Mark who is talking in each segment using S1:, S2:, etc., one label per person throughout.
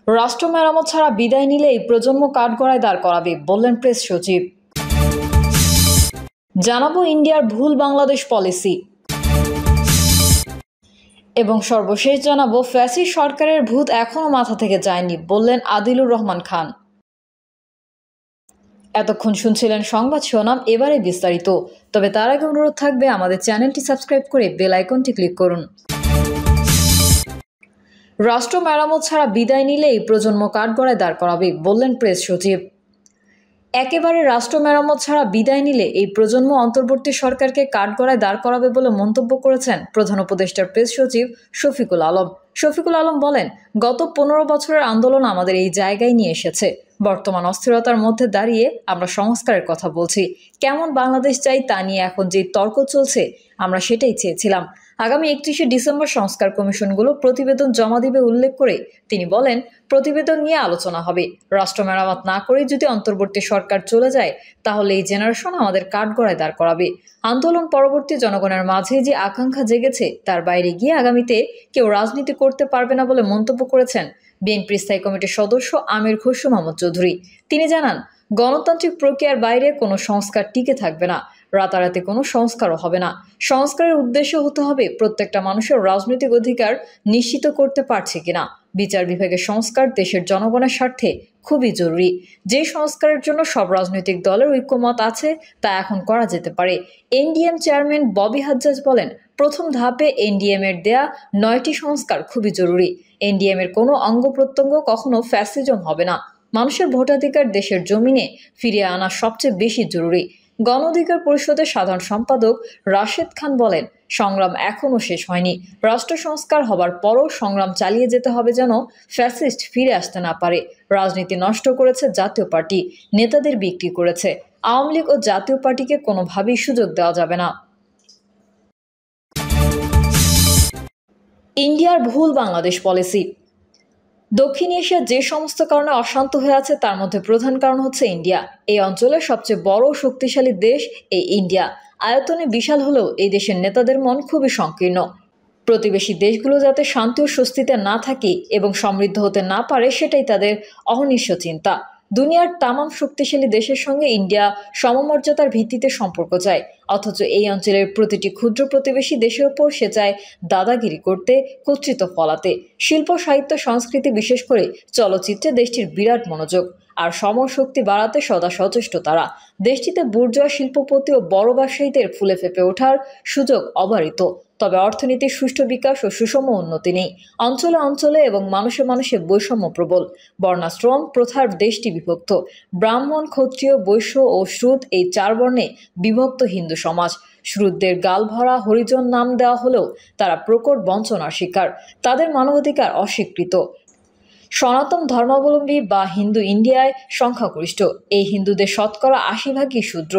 S1: রাষ্ট্র মেরামত ছাড়া বিদায় নিলেই প্রজন্ম কাঠগড়ায় দাঁড় করাবে, বললেন প্রেস সচিব। জানাবো ইন্ডিয়ার ভুল বাংলাদেশ পলিসি এবং সর্বশেষ জানাবো ফ্যাসিস্ট সরকারের ভূত এখনো মাথা থেকে যায়নি, বললেন আদিলুর রহমান খান। এতক্ষণ শুনছিলেন সংবাদ শিরোনাম, এবারে বিস্তারিত। তবে তার আগে অনুরোধ থাকবে আমাদের চ্যানেলটি সাবস্ক্রাইব করে বেল আইকনটি ক্লিক করুন। রাষ্ট্র মেরামত ছাড়া বিদায় নিলেই প্রজন্ম কাঠগড়ায় দাঁড় করাবে, বললেন প্রেস সচিব। একেবারে রাষ্ট্র মেরামত ছাড়া বিদায় নিলে এই প্রজন্ম অন্তর্বর্তী সরকারকে কাঠগড়ায় দাঁড় করাবে বলে মন্তব্য করেছেন প্রধান উপদেষ্টার প্রেস সচিব শফিকুল আলম। শফিকুল আলম বলেন, গত 15 বছরের আন্দোলন আমাদের এই জায়গায় নিয়ে এসেছে। বর্তমান অস্থিরতার মধ্যে দাঁড়িয়ে আমরা সংস্কারের কথা বলছি। কেমন বাংলাদেশ চাই তা নিয়ে এখন যে তর্ক চলছে, আমরা সেটাই চেয়েছিলাম। আগামী 31শে ডিসেম্বর সংস্কার কমিশনগুলো প্রতিবেদন জমা দিবে উল্লেখ করে তিনি বলেন, প্রতিবেদন নিয়ে আলোচনা হবে। রাষ্ট্র মেরামত না করে যদি অন্তর্বর্তী সরকার চলে যায়, তাহলে এই জেনারেশন আমাদের কাঠগড়ায় দাঁড় করাবে। আন্দোলন পরবর্তী জনগণের মাঝে যে আকাঙ্ক্ষা জেগেছে, তার বাইরে গিয়ে আগামীতে কেউ রাজনীতি করতে পারবে না বলে মন্তব্য করেছেন বিএনপি স্থায়ী কমিটির সদস্য আমির খসরু মাহমুদ চৌধুরী। তিনি জানান, গণতান্ত্রিক প্রক্রিয়ার বাইরে কোনো সংস্কার টিকে থাকবে না, রাতারাতি কোনো সংস্কারও হবে না। সংস্কারের উদ্দেশ্য হতে হবে প্রত্যেকটা মানুষের রাজনৈতিক অধিকার নিশ্চিত করতে পারছে কিনা। বিচার বিভাগের সংস্কার দেশের জনগণের স্বার্থে খুবই জরুরি। যে সংস্কারের জন্য সব রাজনৈতিক দলের ঐক্যমত আছে, তা এখন করা যেতে পারে। এনডিএম চেয়ারম্যান ববি হাজ্জাজ বলেন, প্রথম ধাপে এনডিএম এর দেয়া 9টি সংস্কার খুবই জরুরি। এনডিএম এর কোনো অঙ্গ প্রত্যঙ্গ কখনো ফ্যাসিজম হবে না। মানুষের ভোটাধিকার দেশের জমিনে ফিরিয়ে আনা সবচেয়ে বেশি জরুরি। গণ অধিকার পরিষদের সাধারণ সম্পাদক রাশেদ খান বলেন, সংগ্রাম এখনও শেষ হয়নি। রাষ্ট্র সংস্কার হবার পরও সংগ্রাম চালিয়ে যেতে হবে যেন ফ্যাসিস্ট ফিরে আসতে না পারে। রাজনীতি নষ্ট করেছে জাতীয় পার্টি, নেতাদের বিক্রি করেছে। আওয়ামী লীগ ও জাতীয় পার্টিকে কোনোভাবেই সুযোগ দেওয়া যাবে না। ইন্ডিয়ার ভুল বাংলাদেশ পলিসি। দক্ষিণ এশিয়া যে সমস্ত কারণে অশান্ত হয়ে আছে, তার মধ্যে প্রধান কারণ হচ্ছে ইন্ডিয়া। এই অঞ্চলের সবচেয়ে বড় ও শক্তিশালী দেশ এই ইন্ডিয়া। আয়তনে বিশাল হলেও এই দেশের নেতাদের মন খুবই সংকীর্ণ। প্রতিবেশী দেশগুলো যাতে শান্তি ও স্বস্তিতে না থাকে এবং সমৃদ্ধ হতে না পারে, সেটাই তাদের অহর্নিশ চিন্তা। দুনিয়ার তামাম শক্তিশালী দেশের সঙ্গে ইন্ডিয়া সমমর্যাদার ভিত্তিতে সম্পর্ক চায়, অথচ এই অঞ্চলের প্রতিটি ক্ষুদ্র প্রতিবেশী দেশের ওপর সে চায় দাদাগিরি করতে, কর্তৃত্ব ফলাতে। শিল্প, সাহিত্য, সংস্কৃতি, বিশেষ করে চলচ্চিত্রে দেশটির বিরাট মনোযোগ আর সমরশক্তি বাড়াতে সদা সচেষ্ট তারা। দেশটিতে বুর্জোয়া শিল্পপতি ও বড় ব্যবসায়ীদের ফুলে ফেঁপে ওঠার সুযোগ অবারিত। তবে অর্থনীতির সুষ্ঠু বিকাশ ও সুষম উন্নতি নেই। অঞ্চলে অঞ্চলে এবং মানুষে মানুষে বৈষম্য প্রবল। বর্ণাশ্রম প্রথার দেশটি বিভক্ত। ব্রাহ্মণ, ক্ষত্রিয়, বৈশ্য ও শ্রুত, এই 4 বর্ণে বিভক্ত হিন্দু সমাজ। শ্রুতদের গালভরা হরিজন নাম দেওয়া হলেও তারা প্রকট বঞ্চনার শিকার। তাদের মানবাধিকার অস্বীকৃত। সনাতন ধর্মাবলম্বী বা হিন্দু ইন্ডিয়ায় সংখ্যাগরিষ্ঠ। এই হিন্দুদের শতকরা 80% শূদ্র।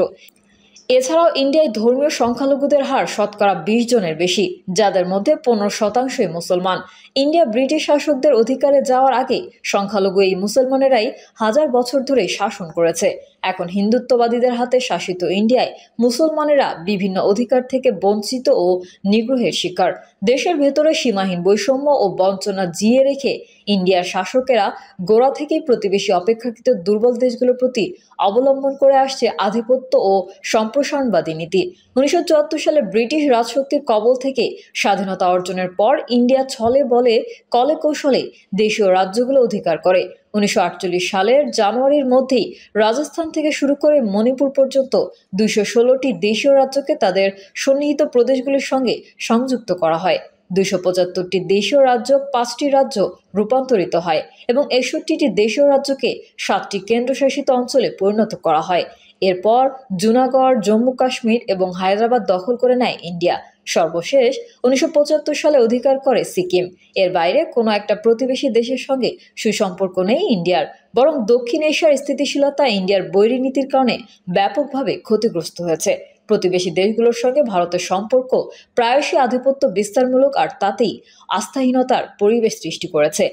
S1: এছাড়াও ইন্ডিয়ায় ধর্মীয় সংখ্যালঘুদের হার শতকরা 20 জনের বেশি, যাদের মধ্যে 15% মুসলমান। ইন্ডিয়া ব্রিটিশ শাসকদের অধিকারে যাওয়ার আগে সংখ্যালঘু এই মুসলমানেরাই হাজার বছর ধরে শাসন করেছে। এখন হিন্দুত্ববাদীদের হাতে শাসিত ইন্ডিয়ায় মুসলমানেরা বিভিন্ন অধিকার থেকে বঞ্চিত ও নিগ্রহের শিকার। দেশের ভেতরে সীমাহীন বৈষম্য ও বঞ্চনা জিয়ে রেখে ইন্ডিয়ার শাসকেরা গোড়া থেকেই প্রতিবেশী অপেক্ষাকৃত দুর্বল দেশগুলোর প্রতি অবলম্বন করে আসছে আধিপত্য ও সম্প্রসারণবাদী নীতি। 1974 সালে ব্রিটিশ রাজশক্তির কবল থেকে স্বাধীনতা অর্জনের পর ইন্ডিয়া ছলে বলে কলে কৌশলে দেশীয় রাজ্যগুলো অধিকার করে। 1948 সালের জানুয়ারির মধ্যেই রাজস্থান থেকে শুরু করে মণিপুর পর্যন্ত 216টি দেশীয় রাজ্যকে তাদের সন্নিহিত প্রদেশগুলির সঙ্গে সংযুক্ত করা হয়। 275টি দেশীয় রাজ্য 5টি রাজ্য রূপান্তরিত হয় এবং 61টি দেশীয় রাজ্যকে 7টি কেন্দ্রশাসিত অঞ্চলে পরিণত করা হয়। এরপর জুনাগড়, জম্মু কাশ্মীর এবং হায়দ্রাবাদ দখল করে নেয় ইন্ডিয়া। সর্বশেষ 1975 সালে অধিকার করে সিকিম। এর বাইরে কোনো একটা প্রতিবেশী দেশের সঙ্গে সুসম্পর্ক নেই ইন্ডিয়ার, বরং দক্ষিণ এশিয়ার স্থিতিশীলতা ইন্ডিয়ার বৈরী নীতির কারণে ব্যাপকভাবে ক্ষতিগ্রস্ত হয়েছে। প্রতিবেশী দেশগুলোর সঙ্গে ভারতের সম্পর্ক প্রায়শই আধিপত্য বিস্তারমূলক, আর তাতেই আস্থাহীনতার পরিবেশ সৃষ্টি করেছে।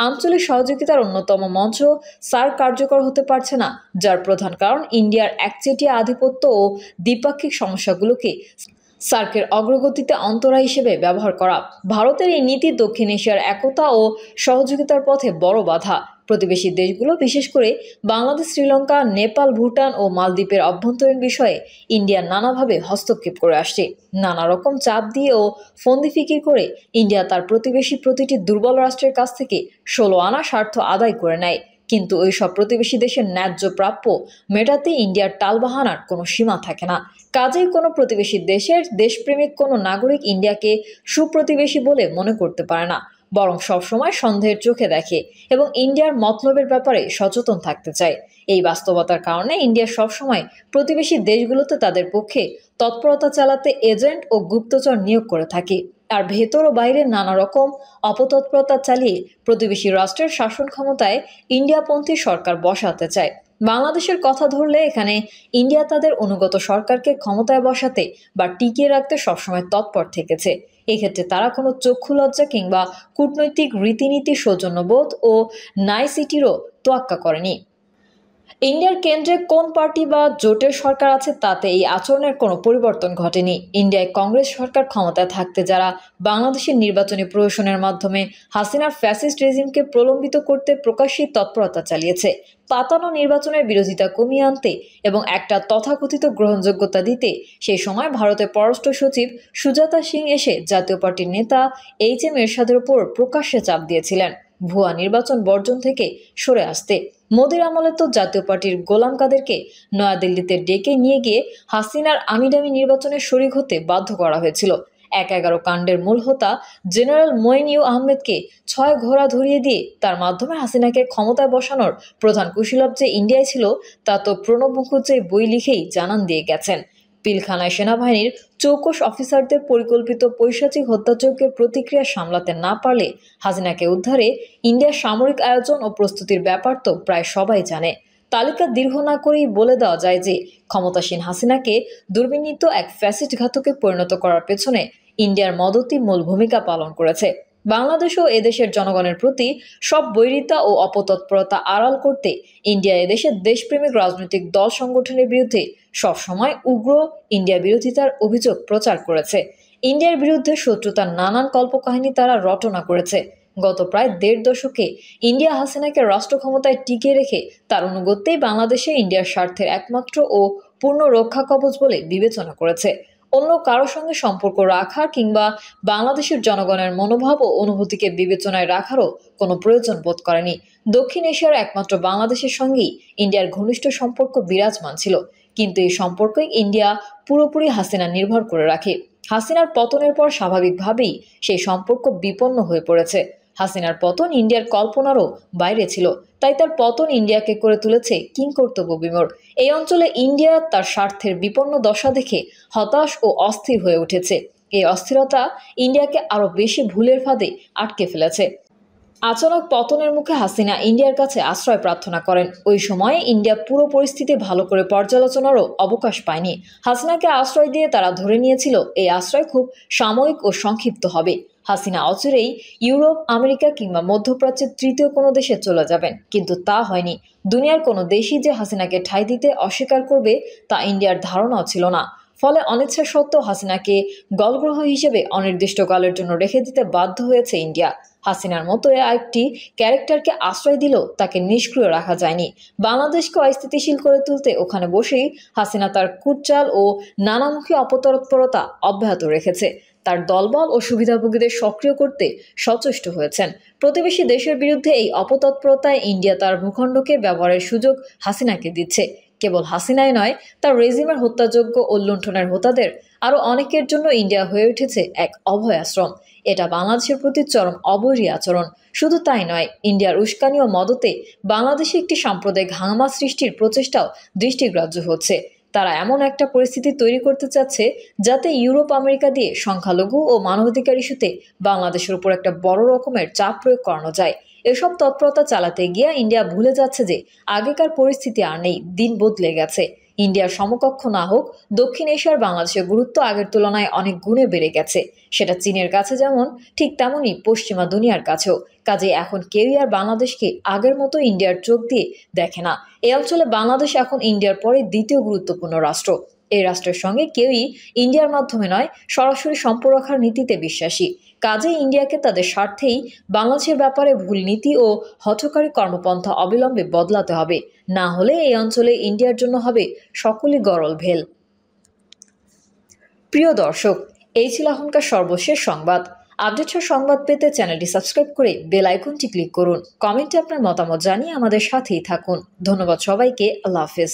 S1: আঞ্চলিক সহযোগিতার অন্যতম মঞ্চ সার্ক কার্যকর হতে পারছে না, যার প্রধান কারণ ইন্ডিয়ার একচেটিয়া আধিপত্য ও দ্বিপাক্ষিক সমস্যাগুলোকে সার্কের অগ্রগতিতে অন্তরায় হিসেবে ব্যবহার করা। ভারতের এই নীতি দক্ষিণ এশিয়ার একতা ও সহযোগিতার পথে বড় বাধা। প্রতিবেশী দেশগুলো, বিশেষ করে বাংলাদেশ, শ্রীলঙ্কা, নেপাল, ভুটান ও মালদ্বীপের অভ্যন্তরীণ বিষয়ে ইন্ডিয়া নানাভাবে হস্তক্ষেপ করে আসছে। নানা রকম চাপ দিয়ে ও ফন্দি ফিকির করে ইন্ডিয়া তার প্রতিবেশী প্রতিটি দুর্বল রাষ্ট্রের কাছ থেকে 16 আনা স্বার্থ আদায় করে নেয়। কিন্তু ওই সব প্রতিবেশী দেশের ন্যায্য প্রাপ্য মেটাতে ইন্ডিয়ার টালবাহানার কোনো সীমা থাকে না। কাজেই কোনো প্রতিবেশী দেশের দেশপ্রেমিক কোনো নাগরিক ইন্ডিয়াকে সুপ্রতিবেশী বলে মনে করতে পারে না, বরং সবসময় সন্দেহের চোখে দেখে এবং ইন্ডিয়ার মতলবের ব্যাপারে সচেতন থাকতে চায়। এই বাস্তবতার কারণে ইন্ডিয়া সবসময় প্রতিবেশী দেশগুলোতে তাদের পক্ষে তৎপরতা চালাতে এজেন্ট ও গুপ্তচর নিয়োগ করে থাকে, আর ভেতর ও বাইরে নানা রকম অপতৎপরতা চালিয়ে প্রতিবেশী রাষ্ট্রের শাসন ক্ষমতায় ইন্ডিয়াপন্থী সরকার বসাতে চায়। বাংলাদেশের কথা ধরলে এখানে ইন্ডিয়া তাদের অনুগত সরকারকে ক্ষমতায় বসাতে বা টিকিয়ে রাখতে সবসময় তৎপর থেকেছে। এক্ষেত্রে তারা কোনো চক্ষু লজ্জা কিংবা কূটনৈতিক রীতিনীতি, সৌজন্যবোধ ও নাইসিটিরও তোয়াক্কা করেনি। ইন্ডিয়ার কেন্দ্রে কোন পার্টি বা জোটের সরকার আছে তাতে এই আচরণের কোনো পরিবর্তন ঘটেনি। ইন্ডিয়ায় কংগ্রেস সরকার ক্ষমতায় থাকতে যারা বাংলাদেশের নির্বাচনী প্রহসনের মাধ্যমে হাসিনার ফ্যাসিস্ট রেজিমকে প্রলম্বিত করতে প্রকাশ্যে তৎপরতা চালিয়েছে, পাতানো নির্বাচনের বিরোধিতা কমিয়ে আনতে এবং একটা তথাকথিত গ্রহণযোগ্যতা দিতে, সেই সময় ভারতের পররাষ্ট্র সচিব সুজাতা সিং এসে জাতীয় পার্টির নেতা এইচ.এম. এরশাদের উপর প্রকাশ্যে চাপ দিয়েছিলেন ভুয়া নির্বাচন বর্জন থেকে সরে আসতে। মোদির আমলে তো জাতীয় পার্টির গোলাম কাদেরকে নয়াদিল্লিতে ডেকে নিয়ে গিয়ে হাসিনার আমিডামি নির্বাচনে শরিক হতে বাধ্য করা হয়েছিল। ১/১১ কাণ্ডের মূল হোতা জেনারেল মইন আহমেদকে ৬ ঘোড়া ধরিয়ে দিয়ে তার মাধ্যমে হাসিনাকে ক্ষমতায় বসানোর প্রধান কুশীলব যে ইন্ডিয়ায় ছিল তা তো প্রণব মুখার্জি বই লিখেই জানান দিয়ে গেছেন। পিলখানায় সেনাবাহিনীর চৌকস অফিসারদের পরিকল্পিত পৈশাচিক হত্যাযজ্ঞের প্রতিক্রিয়া সামলাতে না পারলে হাসিনাকে উদ্ধারে ইন্ডিয়ার সামরিক আয়োজন ও প্রস্তুতির ব্যাপার তো প্রায় সবাই জানে। তালিকা দীর্ঘ না করেই বলে দেওয়া যায় যে ক্ষমতাসীন হাসিনাকে দুর্বিনীত এক ফ্যাসিস্ট ঘাতকে পরিণত করার পেছনে ইন্ডিয়ার মদতই মূল ভূমিকা পালন করেছে। বাংলাদেশ ও এদেশের জনগণের প্রতি সব বৈরিতা ও অপতৎপরতা আড়াল করতে ইন্ডিয়া এদেশের দেশপ্রেমিক রাজনৈতিক দল সংগঠনের বিরুদ্ধে সবসময় উগ্র ইন্ডিয়া বিরোধিতার অভিযোগ প্রচার করেছে। ইন্ডিয়ার বিরুদ্ধে শত্রুতার নানান কল্পকাহিনী তারা রটনা করেছে। গত প্রায় ১.৫ দশকে ইন্ডিয়া হাসিনাকে রাষ্ট্র ক্ষমতায় টিকিয়ে রেখে তার অনুগত্যেই বাংলাদেশে ইন্ডিয়ার স্বার্থের একমাত্র ও পূর্ণ রক্ষা কবচ বলে বিবেচনা করেছে। অন্য কারো সঙ্গে সম্পর্ক রাখার কিংবা বাংলাদেশের জনগণের মনোভাব ও অনুভূতিকে বিবেচনায় রাখারও কোনো প্রয়োজন বোধ করেনি। দক্ষিণ এশিয়ার একমাত্র বাংলাদেশের সঙ্গেই ইন্ডিয়ার ঘনিষ্ঠ সম্পর্ক বিরাজমান ছিল, কিন্তু এই সম্পর্কে ইন্ডিয়া পুরোপুরি হাসিনা নির্ভর করে রাখে। হাসিনার পতনের পর স্বাভাবিকভাবেই সেই সম্পর্ক বিপন্ন হয়ে পড়েছে। হাসিনার পতন ইন্ডিয়ার কল্পনারও বাইরে ছিল, তাই তার পতন ইন্ডিয়াকে করে তুলেছে কিংকর্তব্য বিমূঢ়। এই অঞ্চলে ইন্ডিয়া তার স্বার্থের বিপন্ন দশা দেখে হতাশ ও অস্থির হয়ে উঠেছে। এই অস্থিরতা ইন্ডিয়াকে আরও বেশি ভুলের ফাঁদে আটকে ফেলেছে। আচানক পতনের মুখে হাসিনা ইন্ডিয়ার কাছে আশ্রয় প্রার্থনা করেন। ওই সময়ে ইন্ডিয়া পুরো পরিস্থিতি ভালো করে পর্যালোচনারও অবকাশ পায়নি। হাসিনাকে আশ্রয় দিয়ে তারা ধরে নিয়েছিল এই আশ্রয় খুব সাময়িক ও সংক্ষিপ্ত হবে। হাসিনা অচিরেই ইউরোপ, আমেরিকা কিংবা মধ্যপ্রাচ্যের তৃতীয় কোনো দেশে চলে যাবেন, কিন্তু তা হয়নি। দুনিয়ার কোনো দেশই যে হাসিনাকে ঠাঁই দিতে অস্বীকার করবে তা ইন্ডিয়ার ধারণাও ছিল না। ফলে অনিচ্ছা সত্ত্বেও হাসিনাকে গলগ্রহ হিসেবে অনির্দিষ্টকালের জন্য রেখে দিতে বাধ্য হয়েছে ইন্ডিয়া। হাসিনার মতো একটি ক্যারেক্টারকে আশ্রয় দিলেও তাকে নিষ্ক্রিয় রাখা যায়নি। বাংলাদেশকে অস্থিতিশীল করে তুলতে ওখানে বসেই হাসিনা তার কুটচাল ও নানামুখী অপতৎপরতা অব্যাহত রেখেছে। তার দলবল ও সুবিধাভোগীদের সক্রিয় করতে সচেষ্ট হয়েছেন। প্রতিবেশী দেশের বিরুদ্ধে এই অপতৎপরতায় ইন্ডিয়া তার ভূখণ্ডকে ব্যবহারের সুযোগ হাসিনাকে দিচ্ছে। কেবল হাসিনাই নয়, তার রেজিমের হত্যাযোগ্য ও লুণ্ঠনের হোতাদের আরও অনেকের জন্য ইন্ডিয়া হয়ে উঠেছে এক অভয় আশ্রম। এটা বাংলাদেশের প্রতি চরম অবৈরী আচরণ। শুধু তাই নয়, ইন্ডিয়ার উস্কানি ও মদতে বাংলাদেশে একটি সাম্প্রদায়িক হাঙ্গামা সৃষ্টির প্রচেষ্টাও দৃষ্টিগ্রাহ্য হচ্ছে। তারা এমন একটা পরিস্থিতি তৈরি করতে চাচ্ছে যাতে ইউরোপ, আমেরিকা দিয়ে সংখ্যালঘু ও মানবাধিকার ইস্যুতে বাংলাদেশের উপর একটা বড় রকমের চাপ প্রয়োগ করানো যায়। এসব তৎপরতা চালাতে গিয়ে ইন্ডিয়া ভুলে যাচ্ছে যে আগেকার পরিস্থিতি আর নেই, দিন বদলে গেছে। ইন্ডিয়ার সমকক্ষ না হোক, দক্ষিণ এশিয়ার বাংলাদেশের গুরুত্ব আগের তুলনায় অনেক গুণে বেড়ে গেছে। সেটা চীনের কাছে যেমন, ঠিক তেমনই পশ্চিমা দুনিয়ার কাছেও। কাজে এখন কেউই আর বাংলাদেশকে আগের মতো ইন্ডিয়ার চোখ দিয়ে দেখে না। এই অঞ্চলে বাংলাদেশ এখন ইন্ডিয়ার পরে দ্বিতীয় গুরুত্বপূর্ণ রাষ্ট্র। এই রাষ্ট্রের সঙ্গে কেউই ইন্ডিয়ার মাধ্যমে নয়, সরাসরি সম্পর্ক রাখার নীতিতে বিশ্বাসী। কাজেই ইন্ডিয়াকে তাদের স্বার্থেই বাংলাদেশের ব্যাপারে ভুল নীতি ও হঠকারী কর্মপন্থা অবিলম্বে বদলাতে হবে, না হলে এই অঞ্চলে ইন্ডিয়ার জন্য হবে সকলই গরল ভেল। প্রিয় দর্শক, এই ছিল এখনকার সর্বশেষ সংবাদ। আপডেট সংবাদ পেতে চ্যানেলটি সাবস্ক্রাইব করে বেল আইকনটি ক্লিক করুন। কমেন্টে আপনার মতামত জানিয়ে আমাদের সাথেই থাকুন। ধন্যবাদ সবাইকে। আল্লাহ হাফেজ।